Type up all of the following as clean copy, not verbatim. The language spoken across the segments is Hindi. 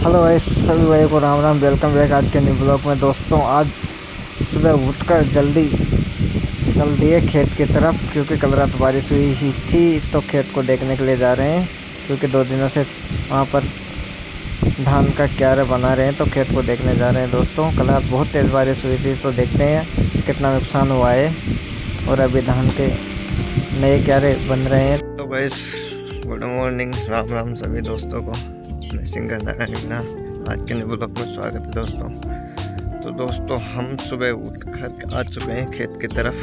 हेलो भाई, सभी भाई को राम राम। वेलकम बैक आज के न्यू ब्लॉग में। दोस्तों आज सुबह उठकर जल्दी चल दिए खेत की तरफ, क्योंकि कल रात बारिश हुई ही थी। तो खेत को देखने के लिए जा रहे हैं, क्योंकि 2 दिनों से वहाँ पर धान का क्यारा बना रहे हैं, तो खेत को देखने जा रहे हैं। दोस्तों कल रात बहुत तेज़ बारिश हुई थी, तो देखते हैं कितना नुकसान हुआ है। और अभी धान के नए क्यारे बन रहे हैं। तो guys good morning, Ram Ram सभी दोस्तों को। मैं सिंगर नारायण मीना, आज के न्यू ब्लॉग में स्वागत है दोस्तों। तो दोस्तों हम सुबह उठकर आ चुके हैं खेत की तरफ,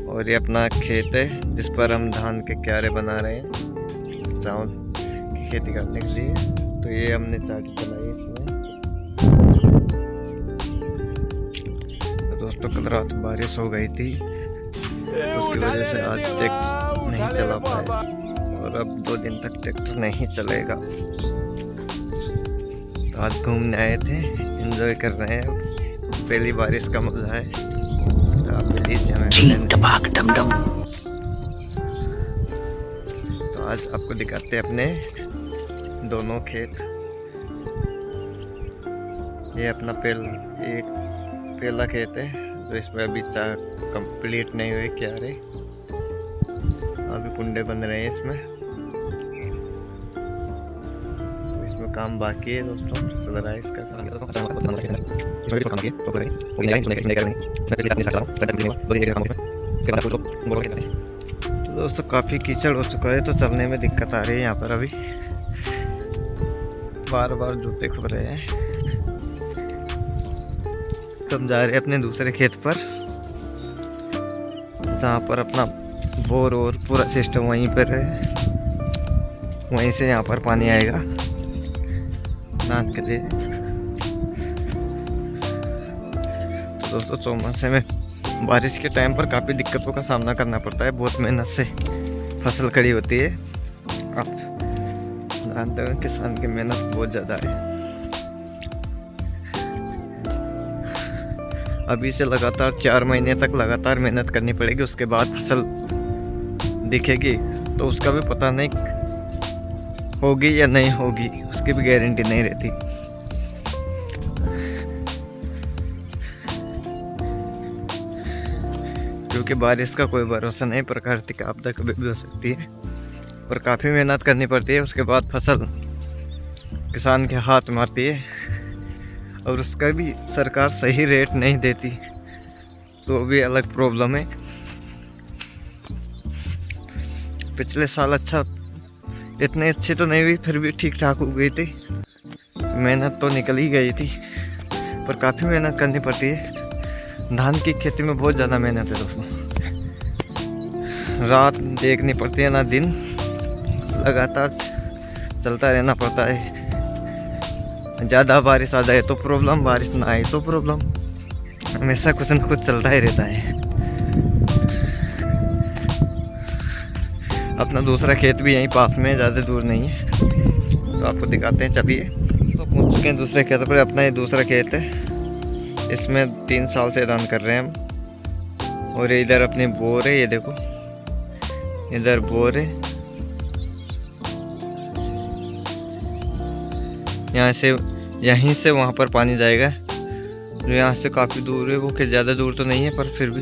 और ये अपना खेत है जिस पर हम धान के क्यारे बना रहे हैं चावल की खेती करने के लिए। तो ये हमने चाटी चलाई इसमें। तो दोस्तों कल रात बारिश हो गई थी, तो उसकी वजह से आज ट्रैक्टर नहीं चला पाया, और अब 2 दिन तक ट्रैक्टर नहीं चलेगा। तो आज घूमने आए थे, एंजॉय कर रहे हैं, पहली बारिश का मजा है। तो आप भी लीजिए हमें। तो आज आपको दिखाते हैं अपने दोनों खेत। ये अपना पहला खेत है, तो इसमें अभी कंप्लीट नहीं हुए क्यारे, अभी कुंडे बन रहे हैं इसमें काम बाकी है दोस्तों। चल रहा है इसका काम। तो दोस्तों काफ़ी कीचड़ हो चुका है, तो चलने में दिक्कत आ रही है यहाँ पर। अभी बार बार जूते खुल रहे हैं। तो हम जा रहे हैं अपने दूसरे खेत पर, जहाँ पर अपना बोर और पूरा सिस्टम वहीं पर है, वहीं से यहाँ पर पानी आएगा धान के लिए। तो दोस्तों चौमासे में बारिश के टाइम पर काफ़ी दिक्कतों का सामना करना पड़ता है, बहुत मेहनत से फसल खड़ी होती है। आप जानते हो किसान की मेहनत बहुत ज़्यादा है। अभी से लगातार 4 महीने तक लगातार मेहनत करनी पड़ेगी, उसके बाद फसल दिखेगी। तो उसका भी पता नहीं होगी या नहीं होगी, उसकी भी गारंटी नहीं रहती। क्योंकि बारिश का कोई भरोसा नहीं, प्राकृतिक आपदा कभी भी हो सकती है, और काफ़ी मेहनत करनी पड़ती है। उसके बाद फसल किसान के हाथ में आती है, और उसका भी सरकार सही रेट नहीं देती, तो भी अलग प्रॉब्लम है। पिछले साल इतनी अच्छी तो नहीं हुई, फिर भी ठीक ठाक हो गई थी। मेहनत तो निकल ही गई थी, पर काफ़ी मेहनत करनी पड़ती है। धान की खेती में बहुत ज़्यादा मेहनत है दोस्तों। रात देखनी पड़ती है ना दिन, लगातार चलता रहना पड़ता है। ज़्यादा बारिश आ जाए तो प्रॉब्लम, बारिश ना आए तो प्रॉब्लम, हमेशा कुछ ना कुछ चलता ही रहता है। अपना दूसरा खेत भी यहीं पास में, ज़्यादा दूर नहीं है, तो आपको दिखाते हैं। चलिए, तो पहुंच चुके हैं दूसरे खेत पर। अपना ये दूसरा खेत है, इसमें 3 साल से धान कर रहे हैं हम। और इधर अपनी बोर है, ये देखो इधर बोर है। यहीं से वहाँ पर पानी जाएगा, जो यहाँ से काफ़ी दूर है। वो कि ज़्यादा दूर तो नहीं है, पर फिर भी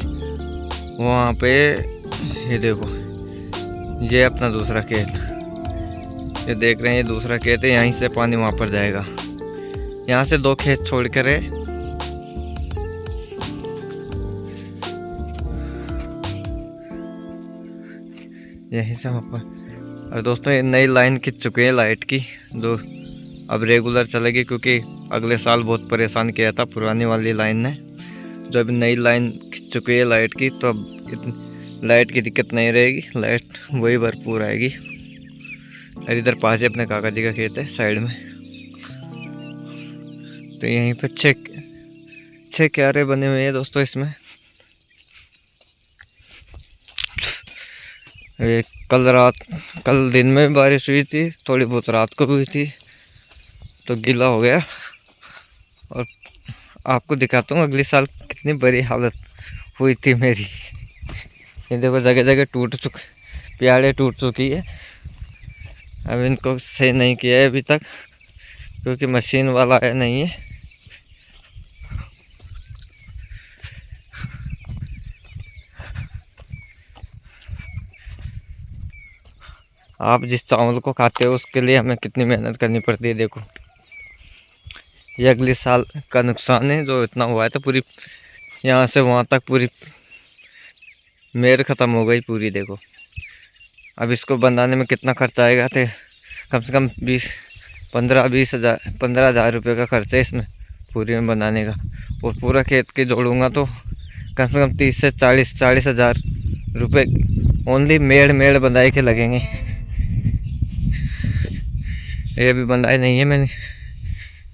वहाँ पे ये देखो, ये अपना दूसरा खेत, ये देख रहे हैं, ये दूसरा खेत है। यहीं से पानी वहाँ पर जाएगा। यहाँ से 2 खेत छोड़ कर है, यहीं से वहाँ पर। और दोस्तों ये नई लाइन खींच चुके हैं लाइट की, जो अब रेगुलर चलेगी, क्योंकि अगले साल बहुत परेशान किया था पुरानी वाली लाइन ने। जो अभी नई लाइन खींच चुकी है लाइट की, तो अब लाइट की दिक्कत नहीं रहेगी, लाइट वही भरपूर आएगी। और इधर पास ही अपने काका जी का खेत है साइड में। तो यहीं पे 6 क्यारे बने हुए हैं दोस्तों इसमें। कल दिन में बारिश हुई थी, थोड़ी बहुत रात को हुई थी, तो गीला हो गया। और आपको दिखाता हूँ अगले साल कितनी बुरी हालत हुई थी मेरी। ये देखो जगह जगह प्याड़े टूट चुकी है। अब इनको सही नहीं किया है अभी तक, क्योंकि मशीन वाला है नहीं है। आप जिस चावल को खाते हो उसके लिए हमें कितनी मेहनत करनी पड़ती है। देखो ये अगले साल का नुकसान है जो इतना हुआ है, तो पूरी यहाँ से वहाँ तक पूरी मेर ख़त्म हो गई पूरी। देखो अब इसको बनाने में कितना खर्चा आएगा, तो कम से कम 15-20 हज़ार रुपये का खर्चा है इसमें पूरी में बनाने का। और पूरा खेत के जोड़ूंगा तो कम से कम 30 से 40 हज़ार रुपये ओनली मेड़ बंधाई के लगेंगे। ये अभी बंधाई नहीं है मैंने,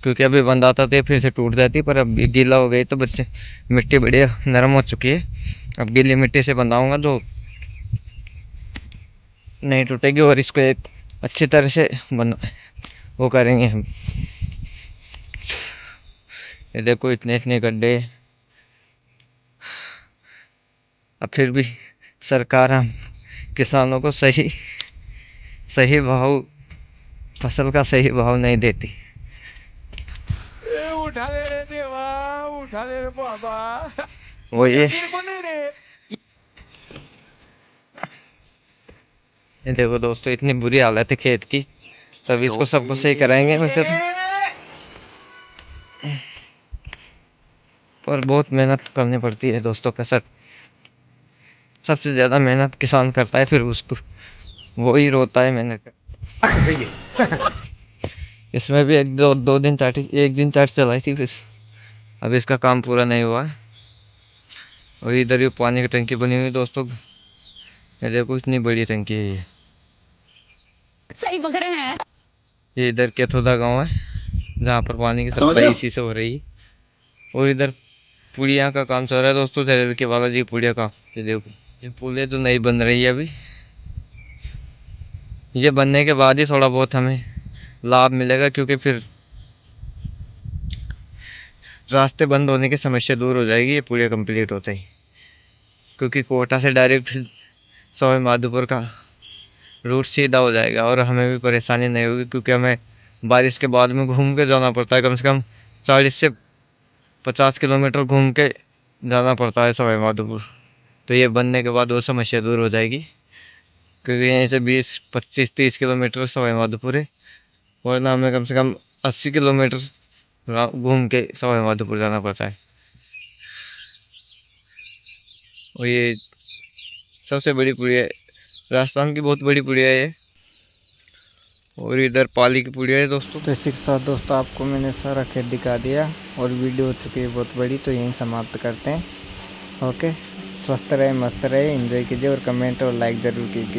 क्योंकि अभी बंधाता तो फिर से टूट जाती, पर अब गीला हो गई तो बच्चे मिट्टी बढ़िया नरम हो चुकी है। अब गीली मिट्टी से बंधाऊंगा तो नहीं टूटेगी, और इसको एक अच्छी तरह से वो करेंगे हम। ये देखो इतने इतने गड्ढे। अब फिर भी सरकार हम किसानों को सही भाव, फसल का सही भाव नहीं देती। उठा ले रे देवा, उठा ले रे बाबा। वो ये देखो दोस्तों इतनी बुरी हालत है खेत की, तब इसको सबको सही कराएंगे वैसे तो, पर बहुत मेहनत करनी पड़ती है दोस्तों। का सबसे ज़्यादा मेहनत किसान करता है, फिर उसको वो ही रोता है मेहनत कर। इसमें भी दो दिन एक दिन चाट चलाई थी, फिर अब इसका काम पूरा नहीं हुआ है। और इधर ये पानी की टंकी बनी हुई है दोस्तों, ये देखो इतनी बड़ी टंकी है ये। सही पकड़े हैं। ये इधर केथोदा गांव है जहाँ पर पानी की सप्लाई इसी से हो रही है। और इधर पुलिया का काम चल रहा है दोस्तों, जहर के बालाजी पुलिया का। ये देखो ये पुलिया तो नहीं बन रही है अभी, ये बनने के बाद ही थोड़ा बहुत हमें लाभ मिलेगा, क्योंकि फिर रास्ते बंद होने की समस्या दूर हो जाएगी ये पुलिया कंप्लीट होते ही। क्योंकि कोटा से डायरेक्ट सवाई माधोपुर का रूट सीधा हो जाएगा और हमें भी परेशानी नहीं होगी, क्योंकि हमें बारिश के बाद में घूम के जाना पड़ता है। कम से कम 40 से 50 किलोमीटर घूम के जाना पड़ता है सवाई माधोपुर। तो ये बनने के बाद वो समस्या दूर हो जाएगी, क्योंकि यहीं से 20-25-30 किलोमीटर सवाई माधोपुर है, वरना हमें कम से कम 80 किलोमीटर घूम के सवाई माधोपुर जाना पड़ता है। और ये सबसे बड़ी पुलिया है, राजस्थान की बहुत बड़ी पुलिया है ये। और इधर पाली की पुलिया है दोस्तों। तो इसी के साथ दोस्तों आपको मैंने सारा खेत दिखा दिया, और वीडियो हो चुकी है बहुत बड़ी, तो यहीं समाप्त करते हैं। ओके, स्वस्थ रहे, मस्त रहे, एंजॉय कीजिए, और कमेंट और लाइक ज़रूर कीजिए।